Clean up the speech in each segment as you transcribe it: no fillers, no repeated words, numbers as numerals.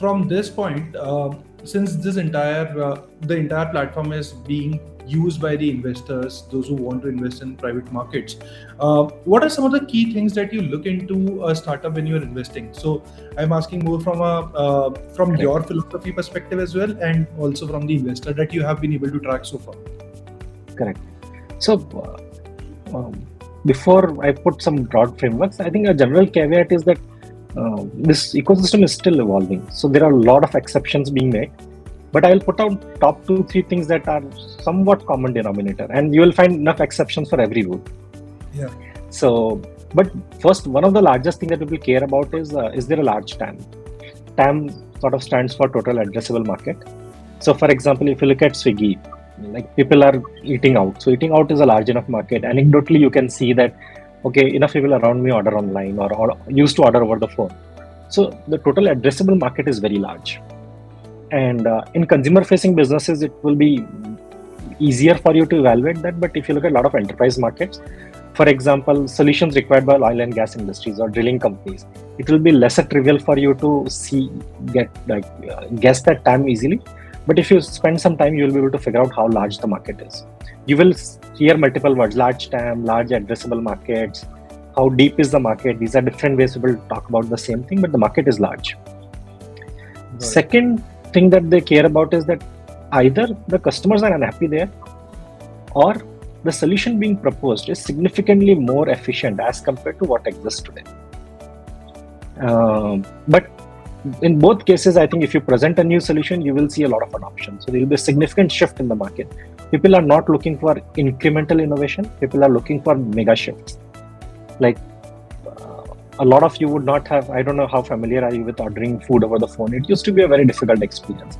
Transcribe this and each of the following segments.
from this point, since this the entire platform is being used by the investors, those who want to invest in private markets, what are some of the key things that you look into a startup when you're investing? So I'm asking more from Correct. your philosophy perspective as well, and also from the investor that you have been able to track so far. Correct. So before I put some broad frameworks, I think a general caveat is that this ecosystem is still evolving. So there are a lot of exceptions being made, but I'll put out top 2-3 things that are somewhat common denominator, and you will find enough exceptions for every rule. Yeah. So, but first, one of the largest things that people care about is there a large TAM? TAM sort of stands for total addressable market. So, for example, if you look at Swiggy, like people are eating out. So eating out is a large enough market. Anecdotally, you can see that, okay, enough people around me order online or used to order over the phone. So the total addressable market is very large. And in consumer facing businesses, it will be easier for you to evaluate that. But if you look at a lot of enterprise markets, for example, solutions required by oil and gas industries or drilling companies, it will be lesser trivial for you to guess that TAM easily. But if you spend some time, you will be able to figure out how large the market is. You will hear multiple words: large TAM, large addressable markets. How deep is the market? These are different ways people talk about the same thing, but the market is large. Right. Second thing that they care about is that either the customers are unhappy there, or the solution being proposed is significantly more efficient as compared to what exists today. But in both cases, I think if you present a new solution, you will see a lot of adoption. So there will be a significant shift in the market. People are not looking for incremental innovation. People are looking for mega shifts. Like a lot of you would not have, I don't know how familiar are you with ordering food over the phone. It used to be a very difficult experience.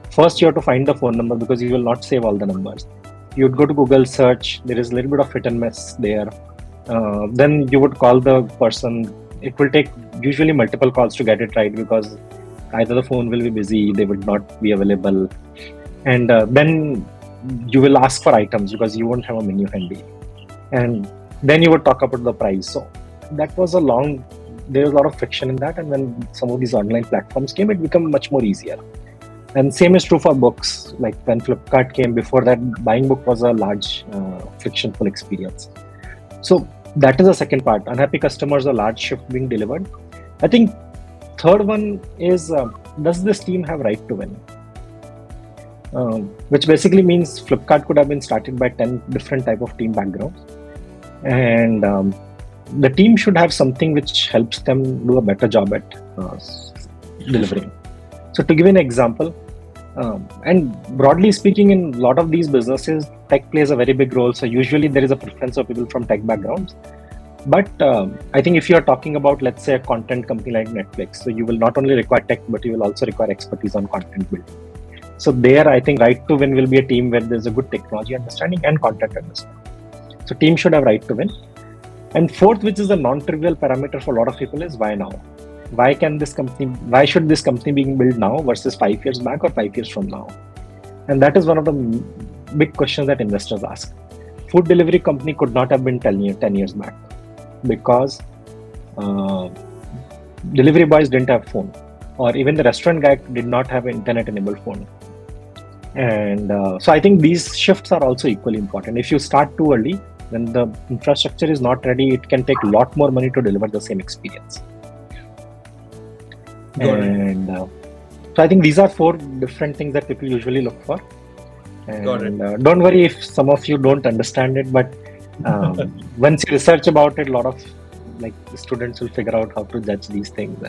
First, you have to find the phone number because you will not save all the numbers. You would go to Google search. There is a little bit of hit and miss there. Then you would call the person. It will take usually multiple calls to get it right because either the phone will be busy, they would not be available, and then you will ask for items because you won't have a menu handy, and then you would talk about the price. So that was there was a lot of friction in that, and when some of these online platforms came, it became much more easier. And same is true for books. Like when Flipkart came, before that, buying book was a large frictionful experience. So that is the second part. Unhappy customers, a large shift being delivered. I think third one is, does this team have right to win? Which basically means Flipkart could have been started by 10 different type of team backgrounds. And the team should have something which helps them do a better job at delivering. So to give an example, and broadly speaking, in a lot of these businesses, tech plays a very big role. So usually there is a preference of people from tech backgrounds. But I think if you are talking about, let's say, a content company like Netflix, so you will not only require tech, but you will also require expertise on content building. So there, I think right to win will be a team where there's a good technology understanding and content understanding. So team should have right to win. And fourth, which is a non-trivial parameter for a lot of people, is why now? Why should this company being built now versus 5 years back or 5 years from now? And that is one of the big questions that investors ask. Food delivery company could not have been 10 years back because delivery boys didn't have phone, or even the restaurant guy did not have an internet-enabled phone. And so I think these shifts are also equally important. If you start too early, when the infrastructure is not ready, it can take a lot more money to deliver the same experience. And so I think these are 4 different things that people usually look for. And don't worry if some of you don't understand it, but once you research about it, a lot of students will figure out how to judge these things.